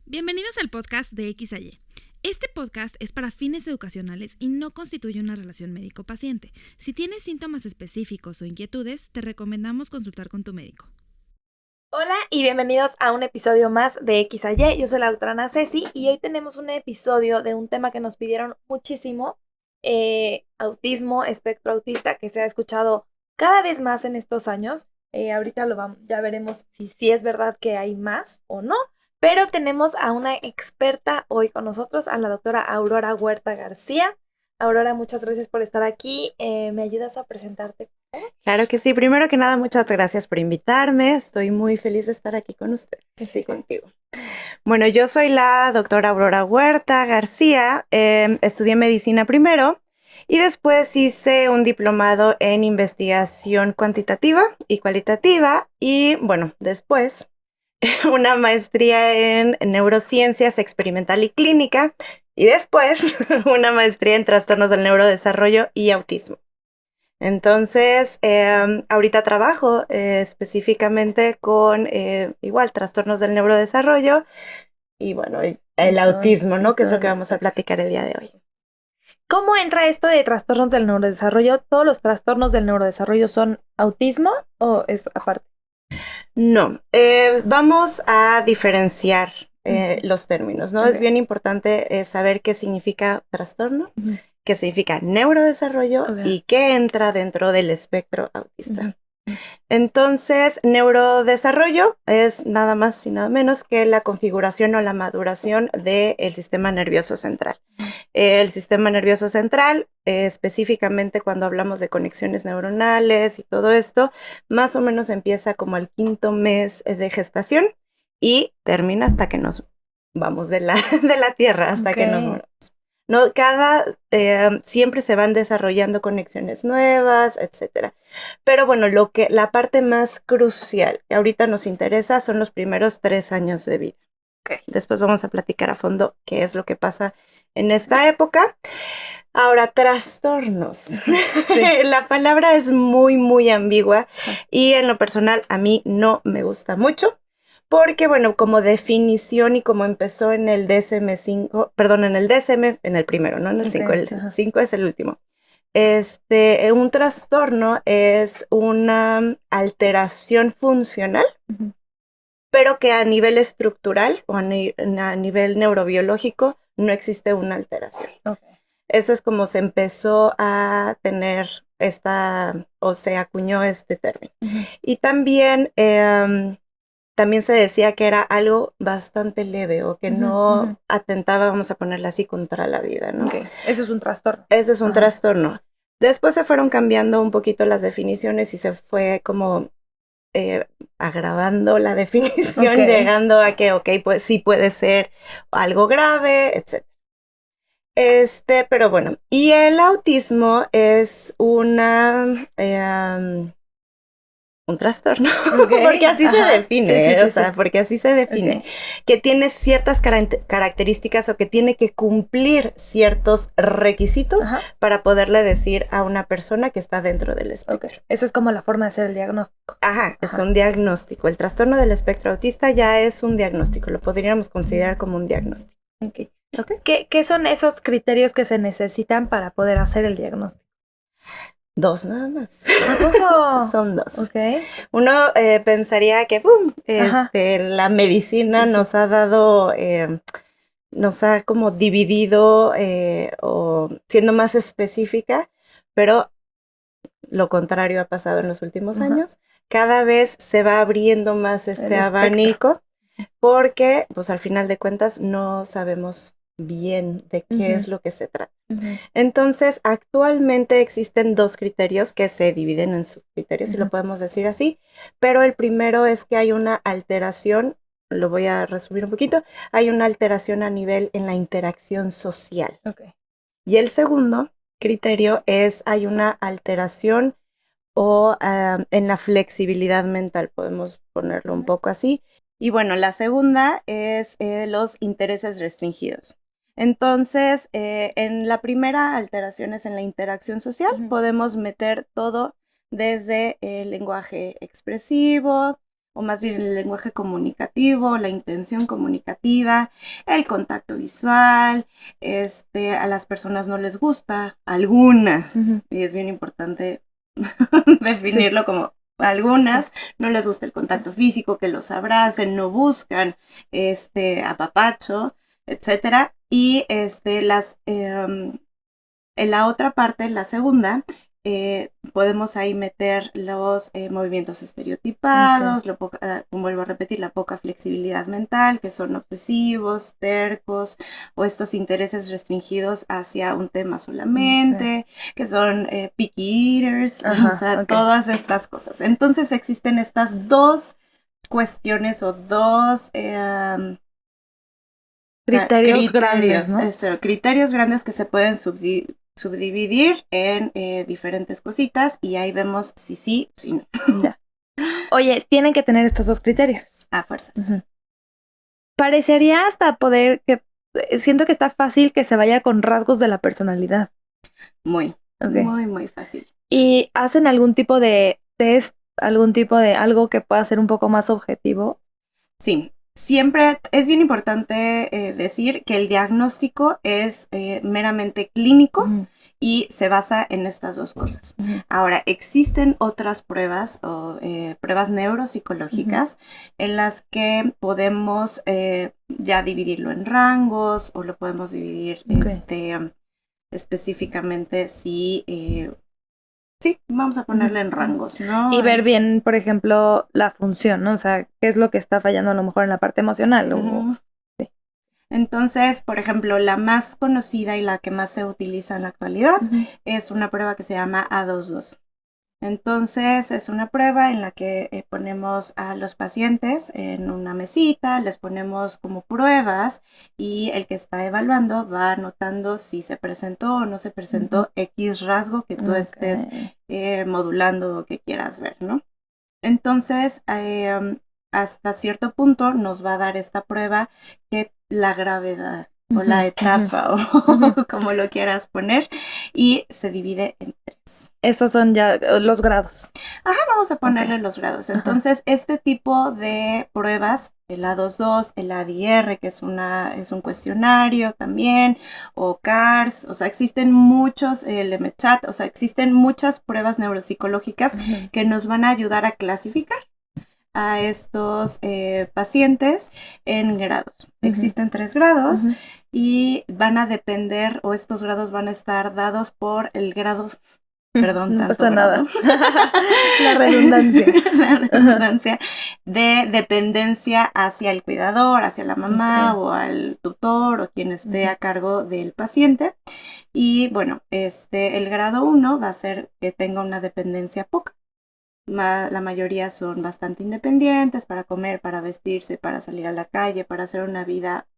Bienvenidos al podcast de X a Y. Este podcast es para fines educacionales y no constituye una relación médico-paciente. Si tienes síntomas específicos o inquietudes, te recomendamos consultar con tu médico. Hola y bienvenidos a un episodio más de X a Y. Yo soy la doctora Ana Ceci y hoy tenemos un episodio de un tema que nos pidieron muchísimo, autismo, espectro autista, que se ha escuchado cada vez más en estos años. Ahorita ya veremos si es verdad que hay más o no, pero tenemos a una experta hoy con nosotros, a la doctora Aurora Huerta García. Aurora, muchas gracias por estar aquí. ¿Me ayudas a presentarte? Claro que sí. Primero que nada, muchas gracias por invitarme. Estoy muy feliz de estar aquí con ustedes y contigo. Bueno, yo soy la doctora Aurora Huerta García. Estudié medicina primero y después hice un diplomado en investigación cuantitativa y cualitativa y, bueno, después una maestría en neurociencias experimental y clínica y después una maestría en trastornos del neurodesarrollo y autismo. Entonces, ahorita trabajo específicamente con igual trastornos del neurodesarrollo y bueno, el autismo, ¿no? Que es lo que vamos a platicar el día de hoy. ¿Cómo entra esto de trastornos del neurodesarrollo? ¿Todos los trastornos del neurodesarrollo son autismo o es aparte? No, vamos a diferenciar los términos, ¿no? Ok. Es bien importante saber qué significa trastorno, qué significa neurodesarrollo y qué entra dentro del espectro autista. Entonces, neurodesarrollo es nada más y nada menos que la configuración o la maduración del sistema nervioso central. El sistema nervioso central, específicamente cuando hablamos de conexiones neuronales y todo esto, más o menos empieza como al 5.º mes de gestación y termina hasta que nos vamos de la Tierra, hasta que nos moramos. No, siempre se van desarrollando conexiones nuevas, etcétera. Pero bueno, la parte más crucial que ahorita nos interesa son los primeros 3 años de vida. Después vamos a platicar a fondo qué es lo que pasa en esta época. Ahora, trastornos. Sí. La palabra es muy, muy ambigua y en lo personal a mí no me gusta mucho. Porque, bueno, como definición y como empezó en el DSM-5, perdón, en el DSM, en el primero, no en el 5, el 5 es el último. Un trastorno es una alteración funcional, pero que a nivel estructural o a nivel neurobiológico no existe una alteración. Eso es como se empezó a tener o se acuñó este término. Y también se decía que era algo bastante leve o que no atentaba, vamos a ponerla así, contra la vida, ¿no? Eso es un trastorno. Eso es un trastorno. Después se fueron cambiando un poquito las definiciones y se fue como agravando la definición, llegando a que, pues sí puede ser algo grave, etc. Pero bueno, y el autismo es un trastorno, porque así se define, porque así se define, que tiene ciertas características o que tiene que cumplir ciertos requisitos para poderle decir a una persona que está dentro del espectro. Esa es como la forma de hacer el diagnóstico. Es un diagnóstico. El trastorno del espectro autista ya es un diagnóstico, lo podríamos considerar como un diagnóstico. ¿Qué son esos criterios que se necesitan para poder hacer el diagnóstico? 2 nada más. Son 2. Uno pensaría que la medicina nos ha dado, nos ha como dividido o siendo más específica, pero lo contrario ha pasado en los últimos años. Cada vez se va abriendo más este abanico porque pues al final de cuentas no sabemos bien de qué es lo que se trata. Entonces, actualmente existen 2 criterios que se dividen en subcriterios, si lo podemos decir así, pero el primero es que hay una alteración, lo voy a resumir un poquito, hay una alteración a nivel en la interacción social. Y el segundo criterio hay una alteración o en la flexibilidad mental, podemos ponerlo un poco así. Y bueno, la segunda es los intereses restringidos. Entonces, en la primera alteración es en la interacción social, podemos meter todo desde el lenguaje expresivo, o más bien el lenguaje comunicativo, la intención comunicativa, el contacto visual, a las personas no les gusta, algunas, y es bien importante definirlo como algunas, no les gusta el contacto físico, que los abracen, no buscan apapacho, etcétera. Y en la otra parte, la segunda, podemos ahí meter los movimientos estereotipados, vuelvo a repetir, la poca flexibilidad mental, que son obsesivos, tercos, o estos intereses restringidos hacia un tema solamente, que son picky eaters, o sea, todas estas cosas. Entonces existen estas dos cuestiones o dos criterios grandes, ¿no? Criterios grandes que se pueden subdividir en diferentes cositas y ahí vemos si sí, si no. Ya. Oye, tienen que tener estos dos criterios. A fuerzas. Parecería hasta poder que... Siento que está fácil que se vaya con rasgos de la personalidad. Muy fácil. ¿Y hacen algún tipo de test, algún tipo de algo que pueda ser un poco más objetivo? Sí. Siempre es bien importante decir que el diagnóstico es meramente clínico y se basa en estas dos cosas. Ahora, existen otras pruebas o pruebas neuropsicológicas en las que podemos ya dividirlo en rangos o lo podemos dividir específicamente si... Sí, vamos a ponerle en rangos, ¿no? Y ver bien, por ejemplo, la función, ¿no? O sea, qué es lo que está fallando a lo mejor en la parte emocional. Sí. Entonces, por ejemplo, la más conocida y la que más se utiliza en la actualidad es una prueba que se llama A22. Entonces, es una prueba en la que ponemos a los pacientes en una mesita, les ponemos como pruebas y el que está evaluando va anotando si se presentó o no se presentó X rasgo que tú estés modulando o que quieras ver, ¿no? Entonces, hasta cierto punto nos va a dar esta prueba que la gravedad o la etapa o como lo quieras poner y se divide en 3. Esos son ya los grados. Ajá, vamos a ponerle los grados. Entonces, este tipo de pruebas, el A22, el ADR, que es un cuestionario también, o CARS, o sea, existen muchos, el MChat, o sea, existen muchas pruebas neuropsicológicas que nos van a ayudar a clasificar a estos pacientes en grados. Existen 3 grados y van a depender, o estos grados van a estar dados por el grado... Perdón, no tanto pasa grado. Nada. La redundancia. La redundancia de dependencia hacia el cuidador, hacia la mamá o al tutor o quien esté a cargo del paciente. Y bueno, el grado 1 va a ser que tenga una dependencia poca. La mayoría son bastante independientes para comer, para vestirse, para salir a la calle, para hacer una vida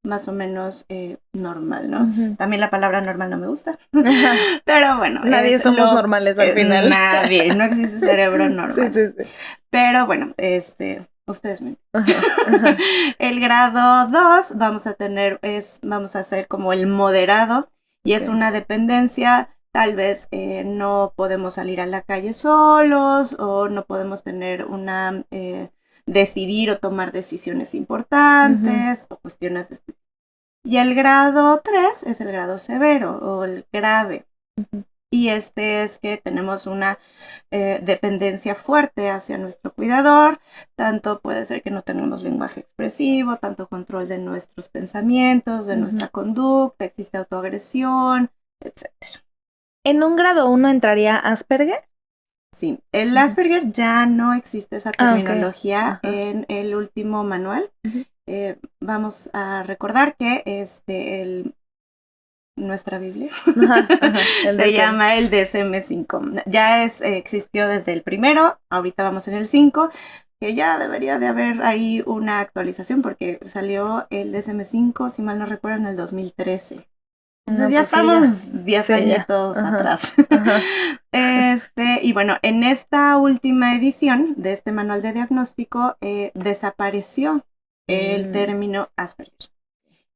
más o menos normal, ¿no? También la palabra normal no me gusta, pero bueno. Nadie somos normales al final. Nadie, no existe cerebro normal. Sí. Pero bueno, ustedes me entienden. El grado 2 vamos a hacer como el moderado y es una dependencia. Tal vez no podemos salir a la calle solos o no podemos tener decidir o tomar decisiones importantes o cuestiones de este tipo. Y el grado 3 es el grado severo o el grave. Y es que tenemos una dependencia fuerte hacia nuestro cuidador, tanto puede ser que no tengamos lenguaje expresivo, tanto control de nuestros pensamientos, de nuestra conducta, existe autoagresión, etcétera. ¿En un grado 1 entraría Asperger? Sí, el Asperger ya no existe esa terminología en el último manual. Vamos a recordar que nuestra Biblia se llama el DSM-5. Ya existió desde el primero, ahorita vamos en el 5, que ya debería de haber ahí una actualización porque salió el DSM-5, si mal no recuerdo, en el 2013. Entonces ya estamos 10 añitos atrás. Y bueno, en esta última edición de este manual de diagnóstico desapareció el término Asperger.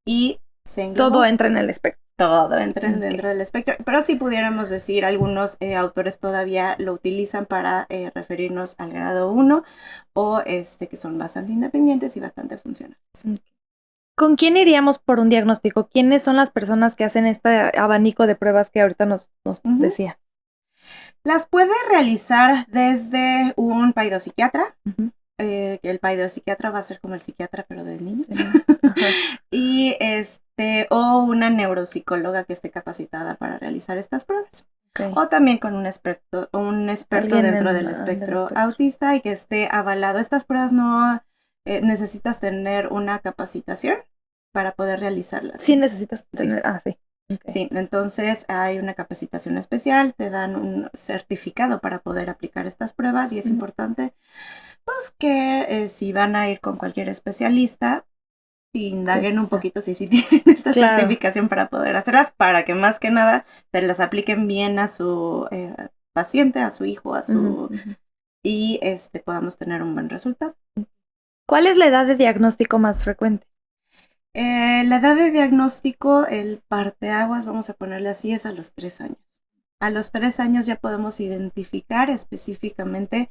Y se englobó. Todo entra en el espectro. todo entra dentro del espectro, pero sí pudiéramos decir, algunos autores todavía lo utilizan para referirnos al grado 1 o que son bastante independientes y bastante funcionales. ¿Con quién iríamos por un diagnóstico? ¿Quiénes son las personas que hacen este abanico de pruebas que ahorita nos decía? Las puede realizar desde un paidopsiquiatra, que el paidopsiquiatra va a ser como el psiquiatra, pero de niños. Y o una neuropsicóloga que esté capacitada para realizar estas pruebas. Okay. O también con un experto dentro del espectro autista y que esté avalado. Estas pruebas no necesitas tener una capacitación para poder realizarlas. Sí, necesitas tener, sí. Okay. Sí, entonces hay una capacitación especial, te dan un certificado para poder aplicar estas pruebas y es importante pues que si van a ir con cualquier especialista, indaguen un poquito si tienen esta certificación para poder hacerlas, para que más que nada se las apliquen bien a su paciente, a su hijo, a su y podamos tener un buen resultado. ¿Cuál es la edad de diagnóstico más frecuente? La edad de diagnóstico, el parteaguas, vamos a ponerle así, es a los 3 años. A los 3 años ya podemos identificar específicamente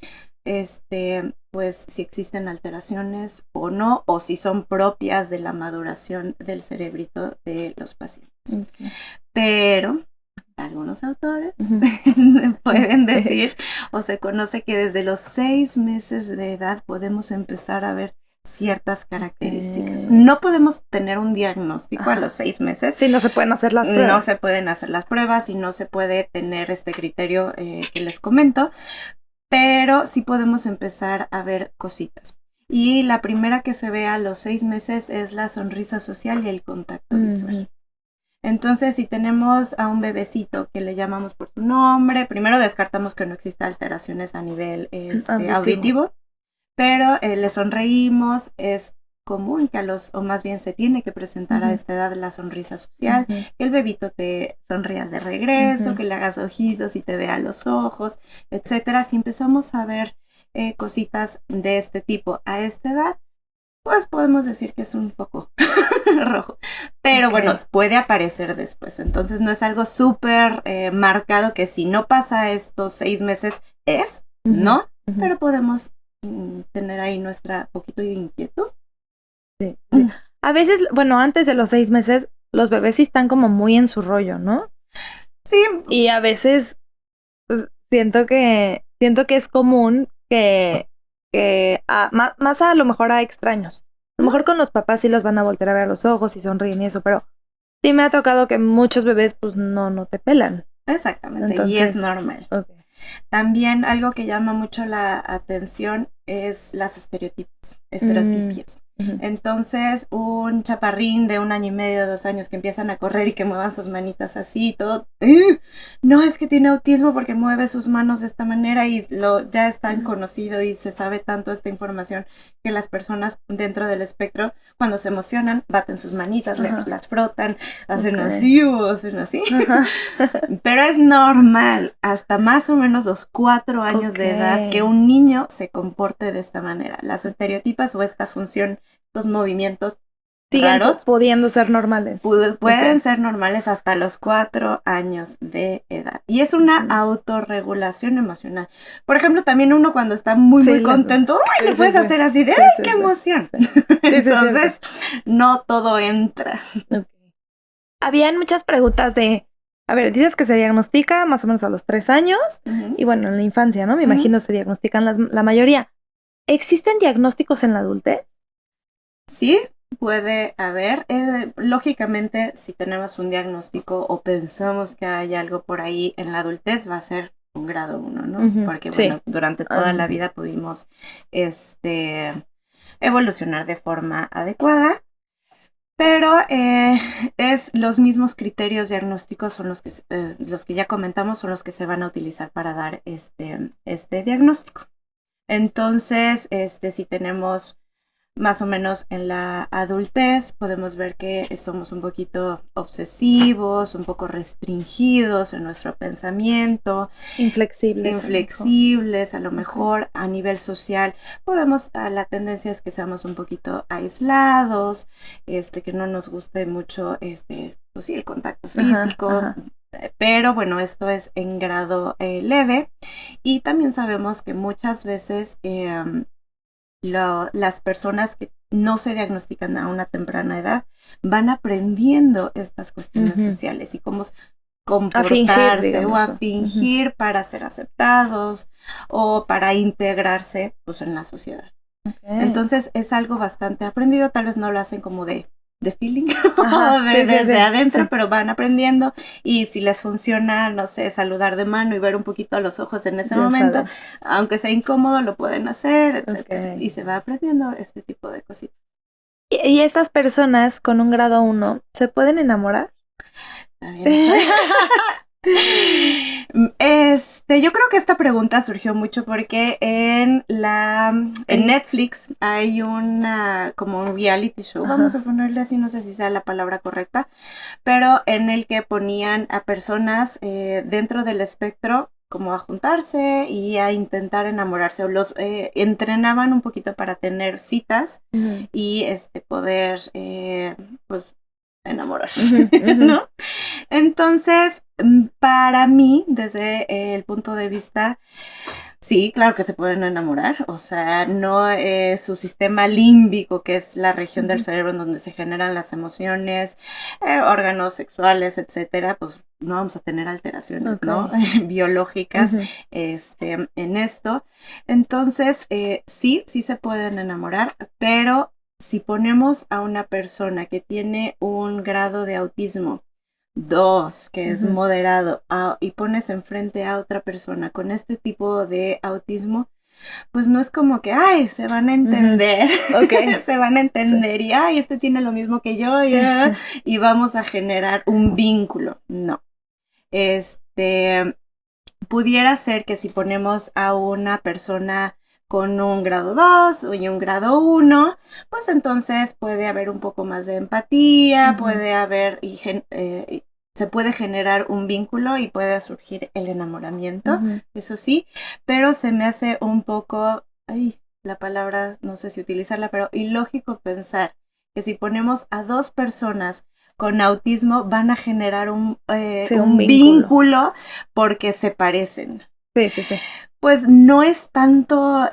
pues si existen alteraciones o no, o si son propias de la maduración del cerebrito de los pacientes. Okay. Pero algunos autores pueden decir o se conoce que desde los 6 meses de edad podemos empezar a ver ciertas características. No podemos tener un diagnóstico a los 6 meses. Sí, no se pueden hacer las pruebas. No se pueden hacer las pruebas y no se puede tener este criterio que les comento, pero sí podemos empezar a ver cositas. Y la primera que se ve a los 6 meses es la sonrisa social y el contacto visual. Entonces, si tenemos a un bebecito que le llamamos por su nombre, primero descartamos que no exista alteraciones a nivel auditivo. Pero le sonreímos, es común que o más bien se tiene que presentar a esta edad la sonrisa social, que el bebito te sonría de regreso, que le hagas ojitos y te vea los ojos, etcétera. Si empezamos a ver cositas de este tipo a esta edad, pues podemos decir que es un poco rojo. Pero bueno, puede aparecer después. Entonces no es algo súper marcado que si no pasa estos 6 meses no, pero podemos tener ahí nuestra poquito de inquietud. Sí. A veces, bueno, antes de los 6 meses, los bebés sí están como muy en su rollo, ¿no? Sí. Y a veces pues, siento que es común que más a lo mejor a extraños. A lo mejor con los papás sí los van a voltear a ver a los ojos y sonríen y eso, pero sí me ha tocado que muchos bebés pues no te pelan. Exactamente, entonces, y es normal. Okay. También algo que llama mucho la atención es las estereotipias. Entonces, un chaparrín de 1 año y medio, 2 años que empiezan a correr y que muevan sus manitas así y todo, no, es que tiene autismo porque mueve sus manos de esta manera y ya es tan conocido y se sabe tanto esta información que las personas dentro del espectro, cuando se emocionan, baten sus manitas, las frotan, hacen así o hacen así. Pero es normal, hasta más o menos los 4 años de edad, que un niño se comporte de esta manera. Las estereotipas o esta función, estos movimientos raros, pudiendo ser normales. Pueden ser normales hasta los 4 años de edad. Y es una autorregulación emocional. Por ejemplo, también uno cuando está muy contento, le puedes hacer así de ¡ay, qué emoción! Entonces, no todo entra. Habían muchas preguntas de, a ver, dices que se diagnostica más o menos a los 3 años, y bueno, en la infancia, ¿no? Me imagino se diagnostican la mayoría. ¿Existen diagnósticos en la adultez? Sí, puede haber. Lógicamente, si tenemos un diagnóstico o pensamos que hay algo por ahí en la adultez, va a ser un grado 1, ¿no? Porque, bueno, durante toda la vida pudimos evolucionar de forma adecuada. Pero los mismos criterios diagnósticos son los que ya comentamos, son los que se van a utilizar para dar este diagnóstico. Entonces, si tenemos más o menos en la adultez, podemos ver que somos un poquito obsesivos, un poco restringidos en nuestro pensamiento. Inflexibles, a lo mejor a nivel social. La tendencia es que seamos un poquito aislados, que no nos guste mucho pues sí, el contacto Ajá, físico, ajá. pero bueno, esto es en grado leve. Y también sabemos que muchas veces las personas que no se diagnostican a una temprana edad van aprendiendo estas cuestiones sociales y cómo A fingir, comportarse o digamos. a fingir para ser aceptados o para integrarse pues en la sociedad. Okay. Entonces es algo bastante aprendido, tal vez no lo hacen como de feeling Ajá, o sí, desde adentro, sí. pero van aprendiendo y si les funciona, no sé, saludar de mano y ver un poquito a los ojos en ese Ya momento, saben. aunque sea incómodo, lo pueden hacer, etcétera. Okay. Y se va aprendiendo este tipo de cositas. ¿Y estas personas con un grado 1 se pueden enamorar? También yo creo que esta pregunta surgió mucho porque en Netflix hay como un reality show, vamos a ponerle así, no sé si sea la palabra correcta, pero en el que ponían a personas dentro del espectro como a juntarse y a intentar enamorarse, o los entrenaban un poquito para tener citas y poder pues enamorarse, ¿no? Entonces, para mí, desde el punto de vista, sí, claro que se pueden enamorar, o sea, no su sistema límbico, que es la región del cerebro en donde se generan las emociones, órganos sexuales, etcétera, pues no vamos a tener alteraciones, ¿no? Biológicas en esto. Entonces, sí se pueden enamorar, pero si ponemos a una persona que tiene un grado de autismo 2, que es moderado, y pones enfrente a otra persona con este tipo de autismo, pues no es como que, ay, se van a entender, se van a entender y, ay, este tiene lo mismo que yo y vamos a generar un vínculo. No. Pudiera ser que si ponemos a una persona con un grado 2 y un grado 1, pues entonces puede haber un poco más de empatía, puede haber se puede generar un vínculo y puede surgir el enamoramiento, eso sí, pero se me hace un poco, la palabra, no sé si utilizarla, pero ilógico pensar que si ponemos a dos personas con autismo van a generar un vínculo porque se parecen. Sí. Pues no es tanto,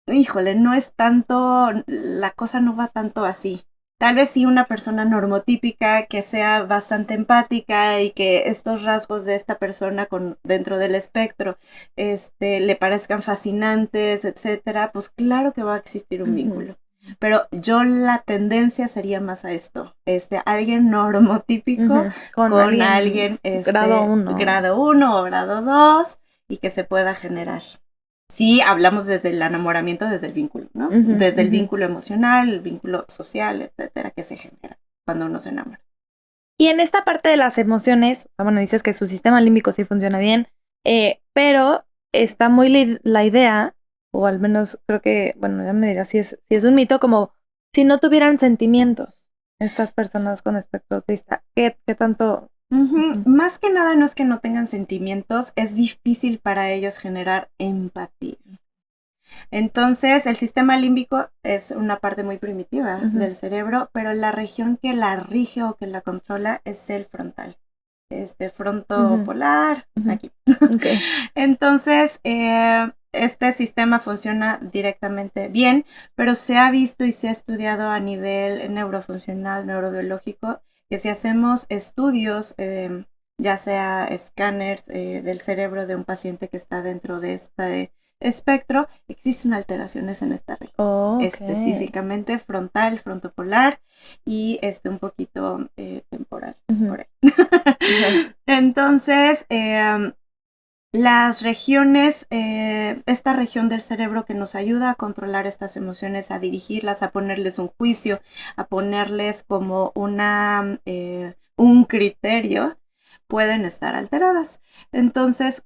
no es tanto, la cosa no va tanto así. Tal vez sí una persona normotípica que sea bastante empática y que estos rasgos de esta persona dentro del espectro le parezcan fascinantes, etcétera, pues claro que va a existir un vínculo. Pero la tendencia sería más a esto, alguien normotípico con alguien grado 1 o grado 2 y que se pueda generar. Sí, hablamos desde el enamoramiento, desde el vínculo, ¿no? Desde el vínculo emocional, el vínculo social, etcétera, que se genera cuando uno se enamora. Y en esta parte de las emociones, bueno, dices que su sistema límbico sí funciona bien, pero está muy la idea, o al menos creo que, bueno, ya me dirás si es un mito, como si no tuvieran sentimientos estas personas con espectro autista. ¿Qué tanto? Más que nada no es que no tengan sentimientos, es difícil para ellos generar empatía. Entonces, el sistema límbico es una parte muy primitiva del cerebro, pero la región que la rige o que la controla es el frontal. Frontopolar, aquí. Entonces, este sistema funciona directamente bien, pero se ha visto y se ha estudiado a nivel neurofuncional, neurobiológico, que si hacemos estudios, ya sea escáneres del cerebro de un paciente que está dentro de este espectro, existen alteraciones en esta región, específicamente frontal, frontopolar y un poquito temporal por ahí. Entonces, las regiones, esta región del cerebro que nos ayuda a controlar estas emociones, a dirigirlas, a ponerles un juicio, a ponerles como un criterio, pueden estar alteradas. Entonces,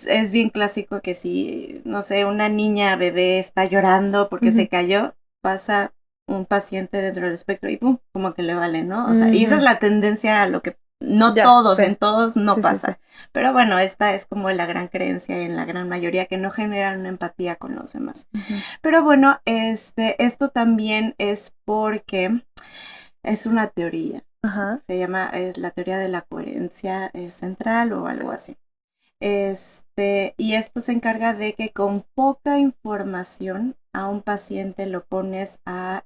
es bien clásico que si, no sé, una niña bebé está llorando porque se cayó, pasa un paciente dentro del espectro y pum, como que le vale, ¿no? O sea, y esa es la tendencia a lo que en todos no pasa. Pero bueno, esta es como la gran creencia en la gran mayoría que no generan una empatía con los demás. Pero bueno, esto también es porque es una teoría. Ajá. Se llama, es la teoría de la coherencia central o algo así. Y esto se encarga de que con poca información a un paciente lo pones a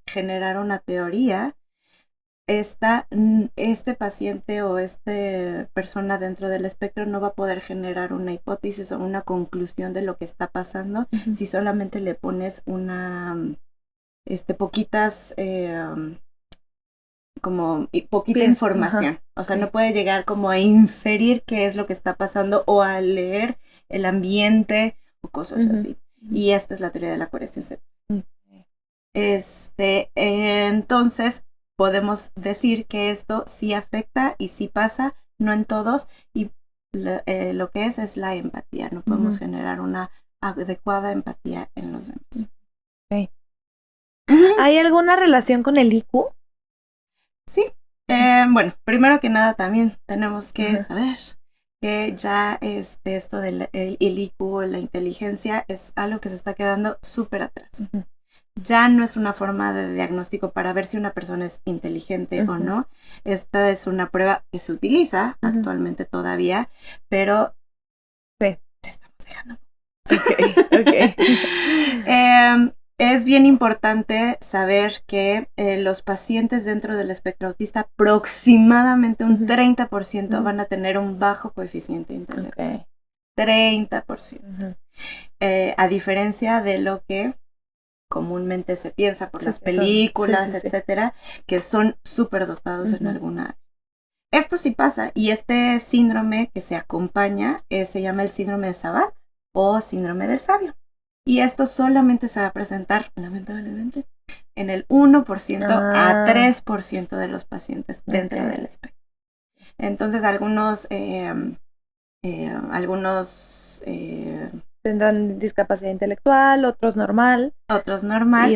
generar una teoría. Este paciente o esta persona dentro del espectro no va a poder generar una hipótesis o una conclusión de lo que está pasando si solamente le pones poquitas como poquita información. O sea, no puede llegar como a inferir qué es lo que está pasando o a leer el ambiente o cosas así. Y esta es la teoría de la coherencia. Entonces, podemos decir que esto sí afecta y sí pasa, no en todos, y lo que es la empatía. No podemos generar una adecuada empatía en los demás. Okay. ¿Hay alguna relación con el IQ? Sí. Bueno, primero que nada también tenemos que saber que ya esto del el IQ, la inteligencia, es algo que se está quedando súper atrás. Ya no es una forma de diagnóstico para ver si una persona es inteligente o no. Esta es una prueba que se utiliza actualmente todavía, pero te estamos dejando. Okay. Es bien importante saber que los pacientes dentro del espectro autista, aproximadamente un 30% van a tener un bajo coeficiente intelectual. 30%. A diferencia de lo que comúnmente se piensa por las películas, etcétera, que son súper dotados en alguna área. Esto sí pasa, y este síndrome que se acompaña se llama el síndrome de Savant o síndrome del sabio. Y esto solamente se va a presentar, lamentablemente, en el 1% a 3% de los pacientes dentro del espectro. Entonces, algunos tendrán discapacidad intelectual, otros normal.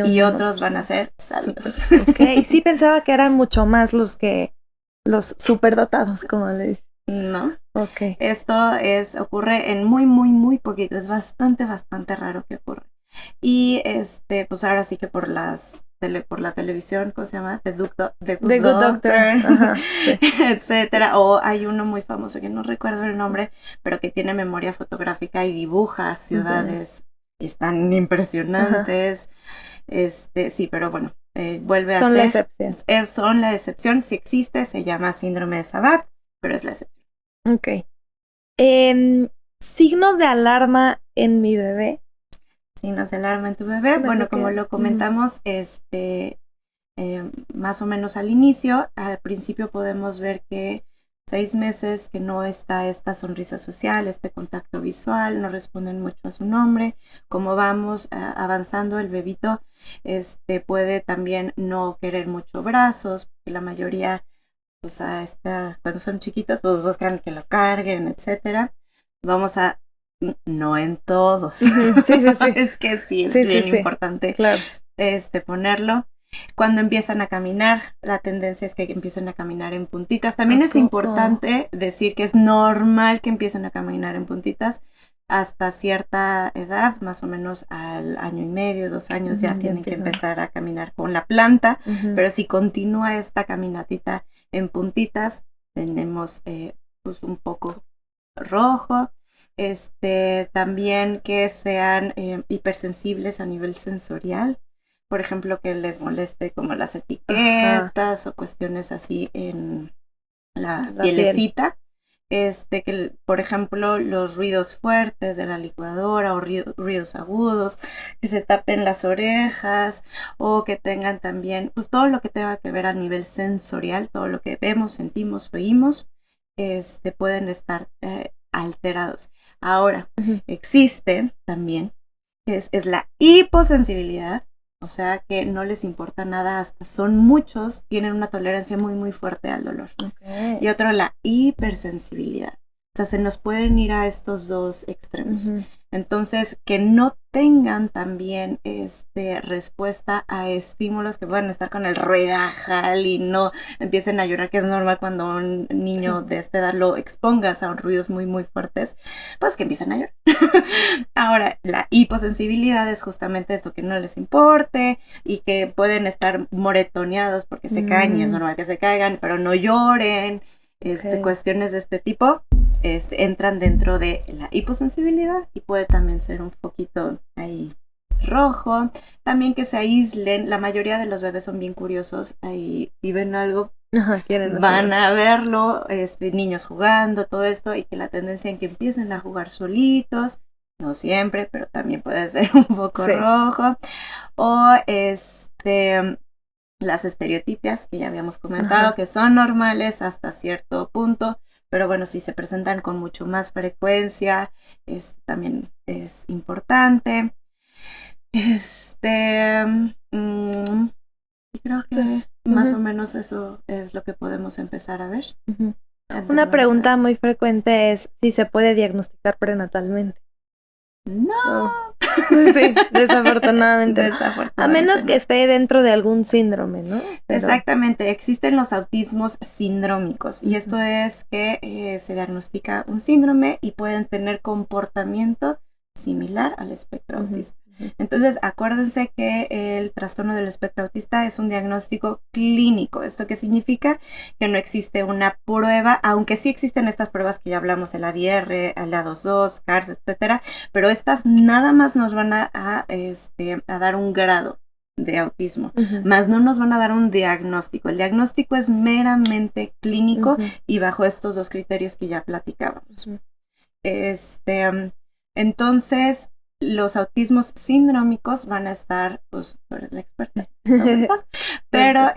Y otros van a ser sabios. Ok, sí pensaba que eran mucho más los superdotados, como le dicen. No. Ok. Esto ocurre en muy, muy, muy poquito. Es bastante, bastante raro que ocurra. Y pues ahora sí que por la televisión, ¿cómo se llama? The Good Doctor. Ajá, sí. Etcétera. O hay uno muy famoso que no recuerdo el nombre, pero que tiene memoria fotográfica y dibuja ciudades. Y están impresionantes. Sí, pero bueno, vuelve a ser. Son la excepción. Son la excepción. Si existe, se llama síndrome de Savant, pero es la excepción. Ok. Signos de alarma en mi bebé. Signos de alarma en tu bebé. Bueno, como lo comentamos, más o menos al inicio, al principio podemos ver que 6 meses que no está esta sonrisa social, este contacto visual, no responden mucho a su nombre. Como vamos avanzando, el bebito puede también no querer mucho brazos, porque la mayoría, pues cuando son chiquitos, pues buscan que lo carguen, etcétera. Vamos a no en todos. Sí. Es que sí, es bien importante ponerlo. Cuando empiezan a caminar, la tendencia es que empiecen a caminar en puntitas. También es importante decir que es normal que empiecen a caminar en puntitas hasta cierta edad, más o menos al 1.5 años, 2 años, ya tienen que empezar a caminar con la planta, pero si continúa esta caminatita en puntitas, tenemos pues un poco rojo. También que sean hipersensibles a nivel sensorial, por ejemplo, que les moleste como las etiquetas o cuestiones así en la pielecita. Que por ejemplo los ruidos fuertes de la licuadora o ruidos agudos, que se tapen las orejas o que tengan también, pues todo lo que tenga que ver a nivel sensorial, todo lo que vemos, sentimos, oímos, pueden estar alterados. Ahora, existe también, que es la hiposensibilidad, o sea que no les importa nada, hasta son muchos, tienen una tolerancia muy muy fuerte al dolor. Y otro, la hipersensibilidad. O sea, se nos pueden ir a estos dos extremos. Entonces, que no tengan también respuesta a estímulos que puedan estar con el ruidajal y no empiecen a llorar, que es normal cuando un niño de esta edad lo expongas a ruidos muy, muy fuertes, pues que empiecen a llorar. Ahora, la hiposensibilidad es justamente esto, que no les importe y que pueden estar moretoneados porque se caen y es normal que se caigan, pero no lloren. Cuestiones de este tipo entran dentro de la hiposensibilidad y puede también ser un poquito ahí rojo. También que se aíslen. La mayoría de los bebés son bien curiosos. Ahí, si ven algo, van a verlo. Niños jugando, todo esto, y que la tendencia en que empiecen a jugar solitos. No siempre, pero también puede ser un poco rojo. O las estereotipias que ya habíamos comentado, que son normales hasta cierto punto, pero bueno, si se presentan con mucho más frecuencia, también es importante. Y creo que más o menos eso es lo que podemos empezar a ver. Una pregunta muy frecuente es si se puede diagnosticar prenatalmente. No. Sí, desafortunadamente. A menos que esté dentro de algún síndrome, ¿no? Exactamente, existen los autismos sindrómicos y esto es que se diagnostica un síndrome y pueden tener comportamiento similar al espectro autista. Entonces, acuérdense que el trastorno del espectro autista es un diagnóstico clínico. ¿Esto qué significa? Que no existe una prueba, aunque sí existen estas pruebas que ya hablamos, el ADR, el A22, CARS, etcétera, pero estas nada más nos van a dar un grado de autismo, más no nos van a dar un diagnóstico. El diagnóstico es meramente clínico y bajo estos dos criterios que ya platicábamos. Entonces, los autismos sindrómicos van a estar, pues, tú eres la experta, pero,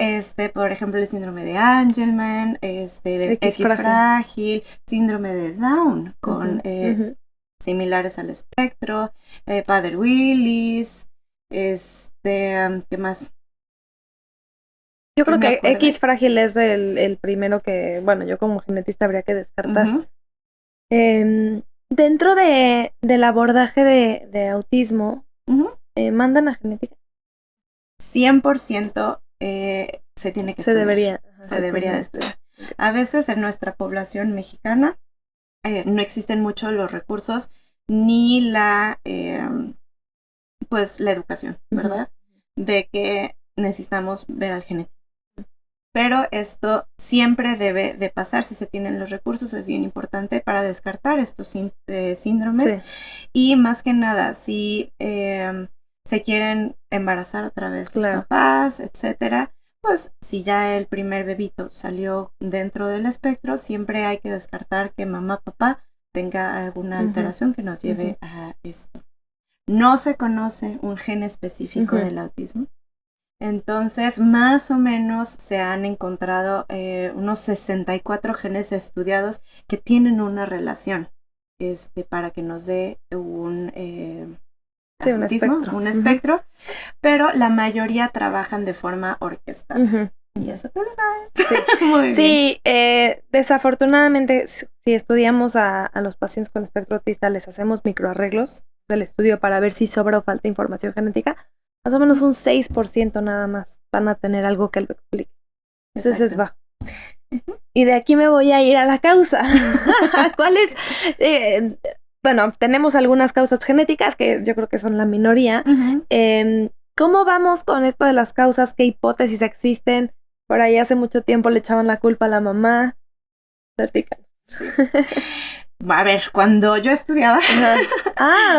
por ejemplo, el síndrome de Angelman, X frágil, síndrome de Down, con similares al espectro, Prader-Willis, ¿qué más? Yo creo que X frágil es el primero que, bueno, yo como genetista habría que descartar. Dentro del abordaje de autismo, ¿mandan a genética? 100% se tiene que estudiar. Se debería estudiar. A veces en nuestra población mexicana no existen mucho los recursos ni la educación, ¿verdad? De que necesitamos ver al genético. Pero esto siempre debe de pasar si se tienen los recursos, es bien importante para descartar estos síndromes. Y más que nada, si se quieren embarazar otra vez los papás, etcétera, pues si ya el primer bebito salió dentro del espectro, siempre hay que descartar que mamá, papá tenga alguna alteración que nos lleve a esto. No se conoce un gen específico del autismo. Entonces, más o menos se han encontrado unos 64 genes estudiados que tienen una relación para que nos dé un espectro, pero la mayoría trabajan de forma orquestal. Y eso tú lo sabes. Sí, desafortunadamente, si estudiamos a los pacientes con espectro autista, les hacemos microarreglos del estudio para ver si sobra o falta información genética. Más o menos un 6% nada más van a tener algo que lo explique. Entonces es bajo. Y de aquí me voy a ir a la causa. ¿Cuál es? Bueno, tenemos algunas causas genéticas que yo creo que son la minoría. ¿Cómo vamos con esto de las causas? ¿Qué hipótesis existen? Por ahí hace mucho tiempo le echaban la culpa a la mamá. Platícanos. Sí. A ver, cuando yo estudiaba...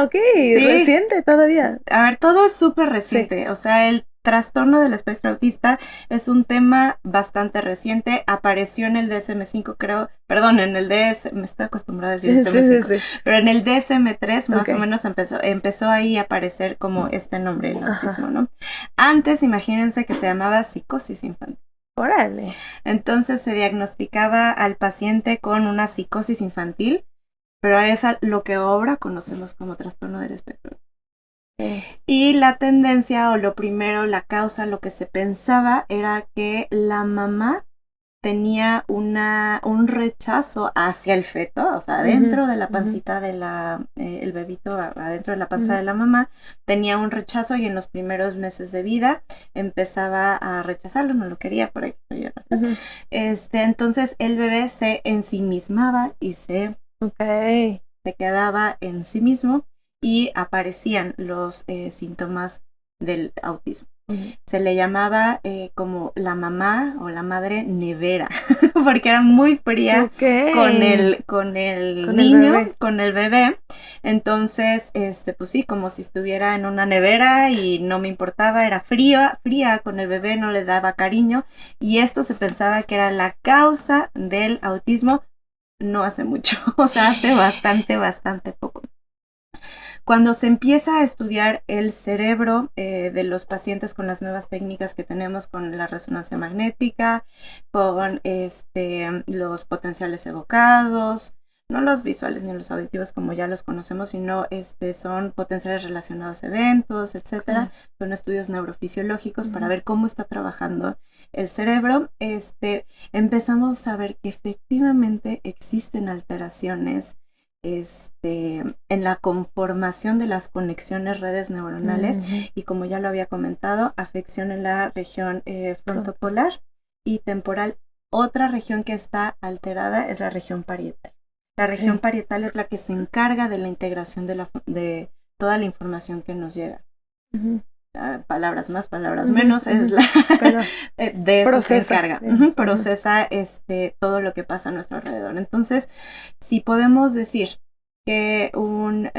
ok, reciente todavía. A ver, todo es súper reciente. O sea, el trastorno del espectro autista es un tema bastante reciente. Apareció en el DSM-5, creo. Perdón, en el me estoy acostumbrada a decir DSM-5. Pero en el DSM-3 más o menos empezó ahí a aparecer como este nombre, el autismo, ¿no? Antes, imagínense que se llamaba psicosis infantil. ¡Órale! Entonces se diagnosticaba al paciente con una psicosis infantil, pero es lo que ahora conocemos como trastorno del espectro. Y la tendencia o lo primero, la causa, lo que se pensaba era que la mamá tenía un rechazo hacia el feto, o sea, dentro de la pancita de el bebito, adentro de la panza de la mamá, tenía un rechazo y en los primeros meses de vida empezaba a rechazarlo, no lo quería, por ahí. Entonces el bebé se ensimismaba y se quedaba en sí mismo y aparecían los síntomas del autismo. Se le llamaba como la mamá o la madre nevera, porque era muy fría con el niño, con el bebé. Entonces, pues sí, como si estuviera en una nevera y no me importaba, era fría con el bebé, no le daba cariño. Y esto se pensaba que era la causa del autismo no hace mucho, o sea, hace bastante poco. Cuando se empieza a estudiar el cerebro de los pacientes con las nuevas técnicas que tenemos con la resonancia magnética, con los potenciales evocados, no los visuales ni los auditivos como ya los conocemos, sino son potenciales relacionados a eventos, etcétera. Son estudios neurofisiológicos para ver cómo está trabajando el cerebro. Empezamos a ver que efectivamente existen alteraciones en la conformación de las conexiones redes neuronales y como ya lo había comentado, afección en la región frontopolar y temporal. Otra región que está alterada es la región parietal. La región parietal es la que se encarga de la integración de toda la información que nos llega. Palabras más, palabras menos, es la de eso se encarga, procesa todo lo que pasa a nuestro alrededor. Entonces, si podemos decir que un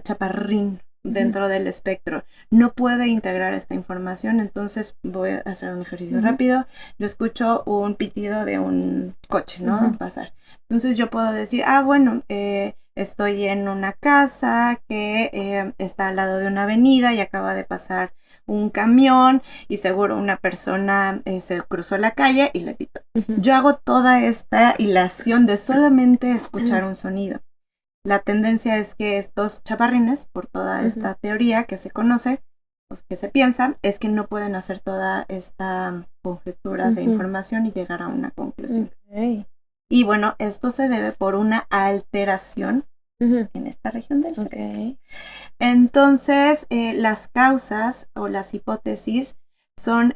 chaparrín dentro del espectro no puede integrar esta información, entonces voy a hacer un ejercicio rápido. Yo escucho un pitido de un coche, ¿no? Pasar. Entonces yo puedo decir, bueno, estoy en una casa que está al lado de una avenida y acaba de pasar un camión y seguro una persona se cruzó la calle y le pitó. Yo hago toda esta hilación de solamente escuchar un sonido. La tendencia es que estos chaparrines, por toda esta teoría que se conoce, pues, que se piensa, es que no pueden hacer toda esta conjetura de información y llegar a una conclusión. Y bueno, esto se debe por una alteración en esta región del cerebro. Entonces, las causas o las hipótesis son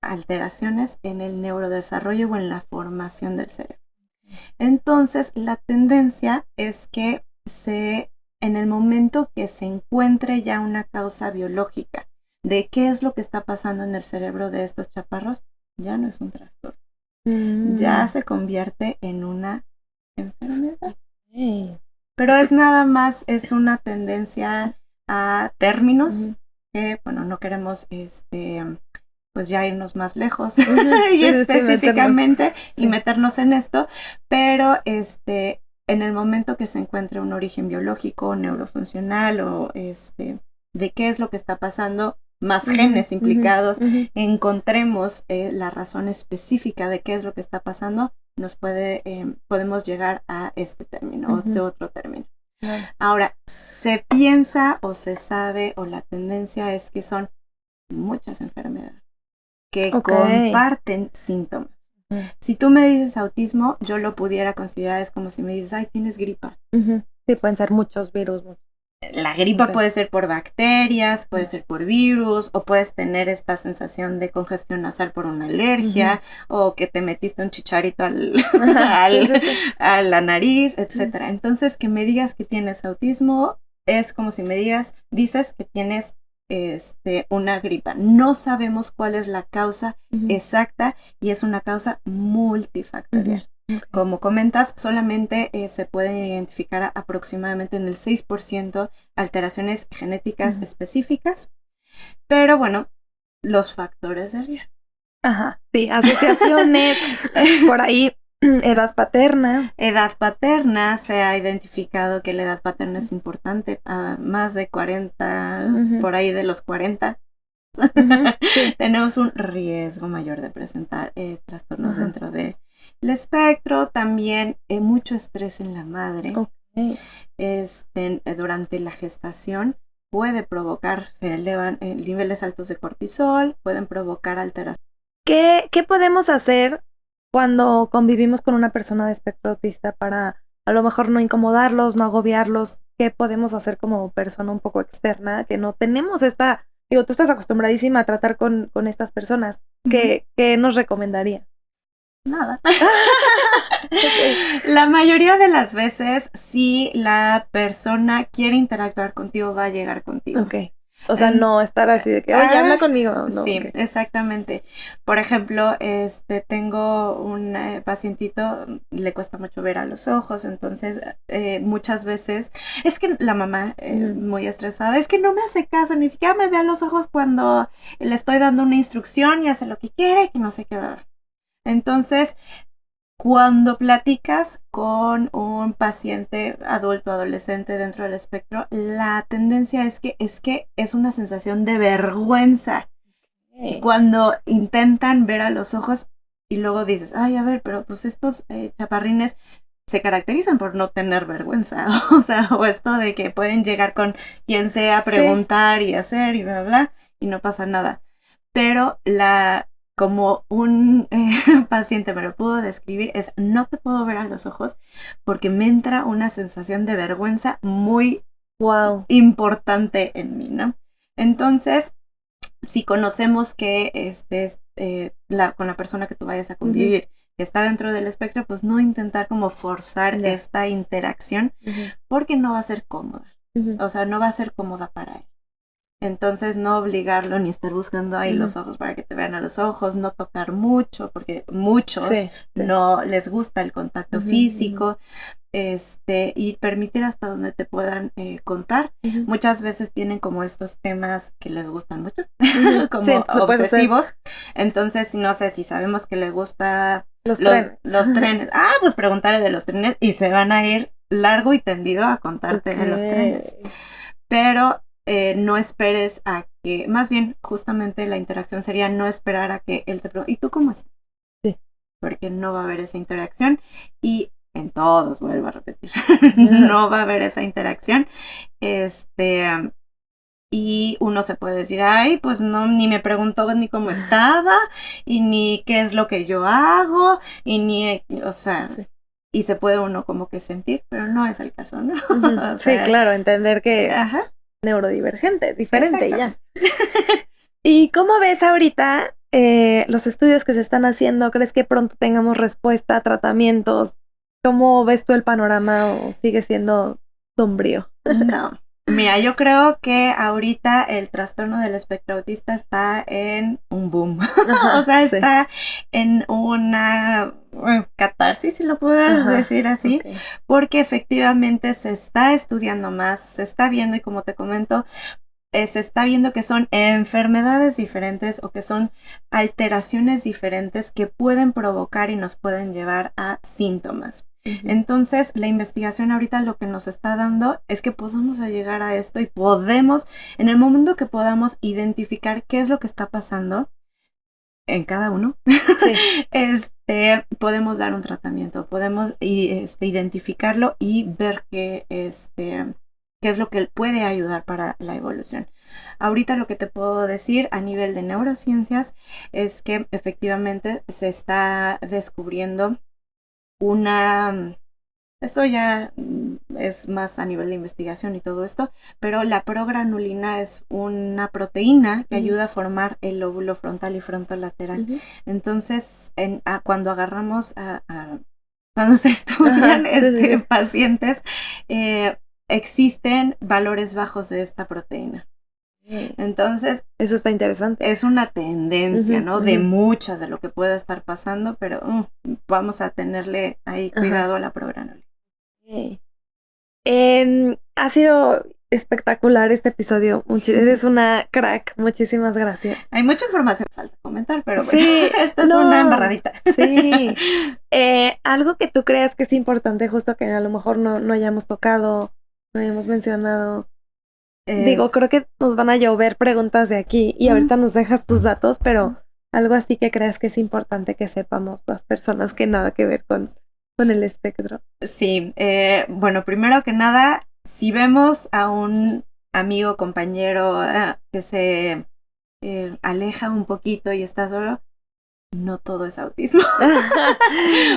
alteraciones en el neurodesarrollo o en la formación del cerebro. Entonces, la tendencia es que en el momento que se encuentre ya una causa biológica de qué es lo que está pasando en el cerebro de estos chaparros, ya no es un trastorno. Ya se convierte en una enfermedad. Pero es nada más, es una tendencia a términos que, bueno, no queremos pues ya irnos más lejos y específicamente y meternos en esto, pero en el momento que se encuentre un origen biológico, neurofuncional o de qué es lo que está pasando, más genes implicados, encontremos la razón específica de qué es lo que está pasando, podemos llegar a este término o de otro término. Ahora, se piensa o se sabe o la tendencia es que son muchas enfermedades que comparten síntomas. Si tú me dices autismo, yo lo pudiera considerar, es como si me dices, tienes gripa. Sí, pueden ser muchos virus. La gripa puede ser por bacterias, puede ser por virus, o puedes tener esta sensación de congestión nasal por una alergia, o que te metiste un chicharito a la nariz, etc. Entonces, que me digas que tienes autismo es como si me dices que tienes una gripa. No sabemos cuál es la causa exacta y es una causa multifactorial. Como comentas, solamente se pueden identificar aproximadamente en el 6% alteraciones genéticas específicas, pero bueno, los factores de riesgo. Sí, asociaciones, por ahí, edad paterna. Edad paterna, se ha identificado que la edad paterna es importante, más de 40, por ahí de los 40. Tenemos un riesgo mayor de presentar trastornos dentro del espectro. También mucho estrés en la madre durante la gestación puede provocar, se elevan niveles altos de cortisol, pueden provocar alteraciones. ¿Qué podemos hacer cuando convivimos con una persona de espectro autista para a lo mejor no incomodarlos, no agobiarlos? ¿Qué podemos hacer como persona un poco externa que no tenemos esta, digo, tú estás acostumbradísima a tratar con estas personas? ¿Qué nos recomendaría? Nada. Okay. La mayoría de las veces, si la persona quiere interactuar contigo, va a llegar contigo. Ok. O sea, no estar así de que, oye, habla conmigo. No, sí, okay. Exactamente. Por ejemplo, tengo un pacientito, le cuesta mucho ver a los ojos, entonces muchas veces, es que la mamá, muy estresada, es que no me hace caso, ni siquiera me ve a los ojos cuando le estoy dando una instrucción y hace lo que quiere, que no sé qué. Entonces, cuando platicas con un paciente adulto, adolescente dentro del espectro, la tendencia es una sensación de vergüenza. Cuando intentan ver a los ojos y luego dices, ay, a ver, pero pues estos chaparrines se caracterizan por no tener vergüenza, o sea, o esto de que pueden llegar con quien sea a preguntar y hacer y bla, bla, y no pasa nada. Pero como un paciente me lo pudo describir, es no te puedo ver a los ojos porque me entra una sensación de vergüenza muy importante en mí, ¿no? Entonces, si conocemos que con la persona que tú vayas a convivir, que está dentro del espectro, pues no intentar como forzar esta interacción, porque no va a ser cómoda. O sea, no va a ser cómoda para él. Entonces no obligarlo ni estar buscando ahí los ojos para que te vean a los ojos, no tocar mucho, porque muchos no les gusta el contacto físico, y permitir hasta donde te puedan contar. Muchas veces tienen como estos temas que les gustan mucho, como obsesivos. Entonces, no sé, si sabemos que le gusta los trenes, pues preguntarle de los trenes y se van a ir largo y tendido a contarte de los trenes. Pero no esperes a que, más bien, justamente la interacción sería no esperar a que él te pregunte, ¿y tú cómo estás? Sí. Porque no va a haber esa interacción y en todos, vuelvo a repetir, no va a haber esa interacción. Y uno se puede decir, ay, pues no, ni me preguntó ni cómo estaba, y ni qué es lo que yo hago, y ni, o sea, y se puede uno como que sentir, pero no es el caso, ¿no? O sea, sí, claro, entender que neurodivergente, diferente y ya. ¿Y cómo ves ahorita los estudios que se están haciendo? ¿Crees que pronto tengamos respuesta, tratamientos? ¿Cómo ves tú el panorama o sigue siendo sombrío? No. Mira, yo creo que ahorita el trastorno del espectro autista está en un boom. O sea, está en una catarsis, si lo puedes decir así, porque efectivamente se está estudiando más, se está viendo y como te comento, se está viendo que son enfermedades diferentes o que son alteraciones diferentes que pueden provocar y nos pueden llevar a síntomas. Entonces, la investigación ahorita lo que nos está dando es que podamos llegar a esto y podemos, en el momento que podamos identificar qué es lo que está pasando en cada uno, podemos dar un tratamiento, podemos identificarlo y ver qué es lo que puede ayudar para la evolución. Ahorita lo que te puedo decir a nivel de neurociencias es que efectivamente se está descubriendo esto ya es más a nivel de investigación y todo esto, pero la progranulina es una proteína que ayuda a formar el lóbulo frontal y frontolateral. Entonces, cuando agarramos cuando se estudian pacientes, existen valores bajos de esta proteína. Entonces, eso está interesante. Es una tendencia, ¿no? De muchas de lo que pueda estar pasando, pero vamos a tenerle ahí cuidado a la progranulina. Ha sido espectacular este episodio. Eres una crack. Muchísimas gracias. Hay mucha información que falta comentar, pero bueno, esta es una embarradita. Sí. Algo que tú creas que es importante, justo que a lo mejor no hayamos tocado, no hayamos mencionado. Digo, creo que nos van a llover preguntas de aquí y ahorita nos dejas tus datos, pero algo así que creas que es importante que sepamos las personas que nada que ver con el espectro. Sí, bueno, primero que nada, si vemos a un amigo, compañero que se aleja un poquito y está solo, no todo es autismo.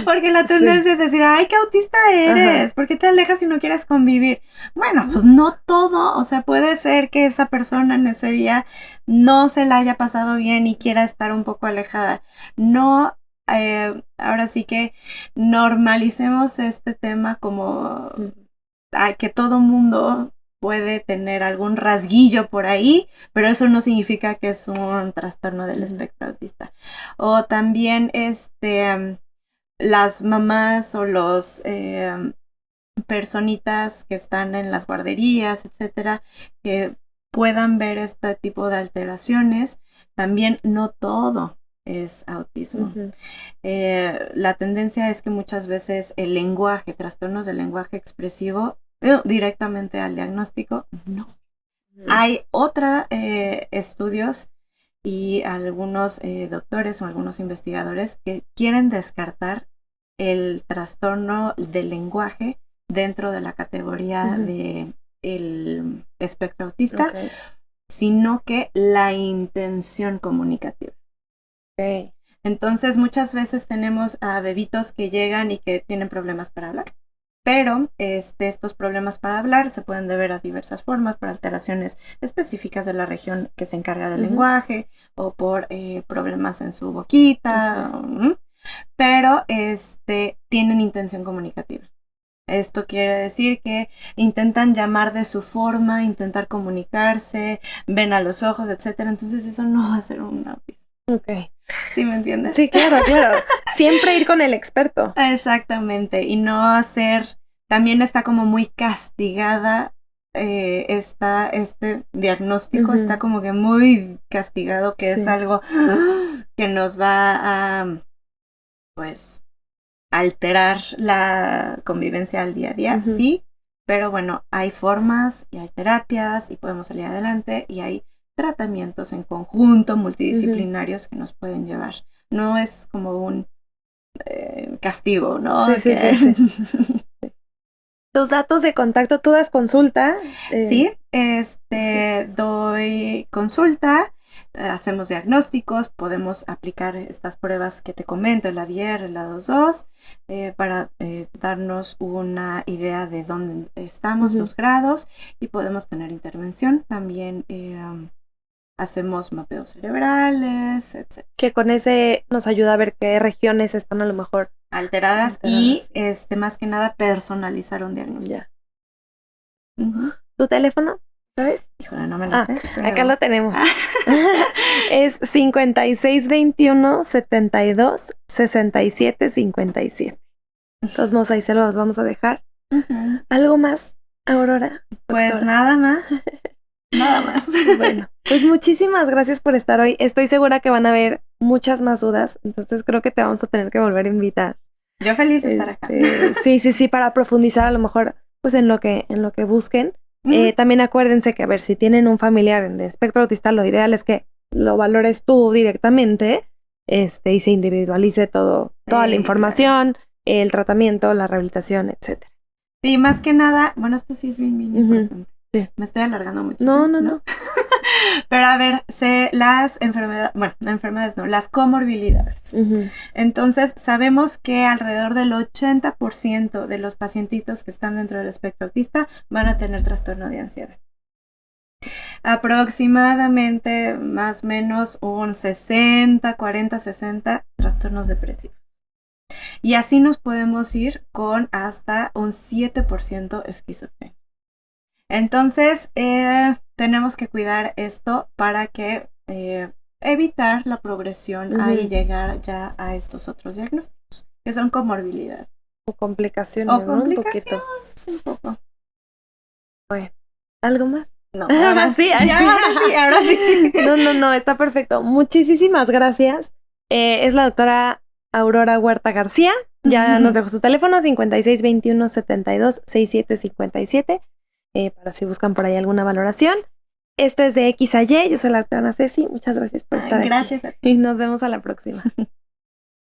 Porque la tendencia es decir, ay, qué autista eres, ¿por qué te alejas si no quieres convivir? Bueno, pues no todo, o sea, puede ser que esa persona en ese día no se la haya pasado bien y quiera estar un poco alejada. No, ahora sí que normalicemos este tema como que todo mundo puede tener algún rasguillo por ahí, pero eso no significa que es un trastorno del espectro autista. O también las mamás o los personitas que están en las guarderías, etcétera, que puedan ver este tipo de alteraciones, también no todo es autismo. La tendencia es que muchas veces el lenguaje, trastornos del lenguaje expresivo, directamente al diagnóstico, no. Hay otros estudios y algunos doctores o algunos investigadores que quieren descartar el trastorno del lenguaje dentro de la categoría de el espectro autista, sino que la intención comunicativa. Entonces muchas veces tenemos a bebitos que llegan y que tienen problemas para hablar. Pero estos problemas para hablar se pueden deber a diversas formas, por alteraciones específicas de la región que se encarga del lenguaje o por problemas en su boquita, pero tienen intención comunicativa. Esto quiere decir que intentan llamar de su forma, intentar comunicarse, ven a los ojos, etcétera. Entonces eso no va a ser un autismo. ¿Sí me entiendes? Sí, claro. Siempre ir con el experto. Exactamente, y no también está como muy castigada, este diagnóstico está como que muy castigado, que es algo que nos va a, pues, alterar la convivencia al día a día, sí, pero bueno, hay formas y hay terapias y podemos salir adelante y hay tratamientos en conjunto multidisciplinarios que nos pueden llevar. No es como un castigo, ¿no? Sí. Tus datos de contacto, ¿tú das consulta? Sí, doy consulta, hacemos diagnósticos, podemos aplicar estas pruebas que te comento, la DIER, la 2.2, para darnos una idea de dónde estamos, los grados, y podemos tener intervención. También hacemos mapeos cerebrales, etc. Que con ese nos ayuda a ver qué regiones están a lo mejor alteradas. Y más que nada personalizar un diagnóstico. ¿Tu teléfono? ¿Sabes? Híjole, no me lo sé. Pero... acá lo tenemos. Es 5621 72 67 57. Entonces, ahí se los vamos a dejar. ¿Algo más, Aurora? Pues doctora. Nada más. Nada más. Bueno, pues muchísimas gracias por estar hoy. Estoy segura que van a haber muchas más dudas, entonces creo que te vamos a tener que volver a invitar. Yo feliz de estar acá. Sí, para profundizar a lo mejor pues en lo que busquen. También acuérdense que, a ver, si tienen un familiar en el espectro autista, lo ideal es que lo valores tú directamente, y se individualice toda la información, el tratamiento, la rehabilitación, etcétera. Sí, más que nada, bueno, esto sí es bien importante. Sí. Me estoy alargando mucho. No. Pero a ver, las enfermedades, las comorbilidades. Entonces, sabemos que alrededor del 80% de los pacientitos que están dentro del espectro autista van a tener trastorno de ansiedad. Aproximadamente, más o menos, un 60 trastornos depresivos. Y así nos podemos ir con hasta un 7% esquizofrenia. Entonces, tenemos que cuidar esto para que evitar la progresión y llegar ya a estos otros diagnósticos, que son comorbilidad. O complicaciones, ¿no? Un poquito. Un poco. Bueno, ¿algo más? No, ahora sí. Ahora sí. No, está perfecto. Muchísimas gracias. Es la doctora Aurora Huerta García. Ya nos dejó su teléfono, 5621 72 67 57. Para si buscan por ahí alguna valoración. Esto es de X a Y, yo soy la doctora Ceci, muchas gracias por estar aquí. Gracias a ti. Y nos vemos a la próxima.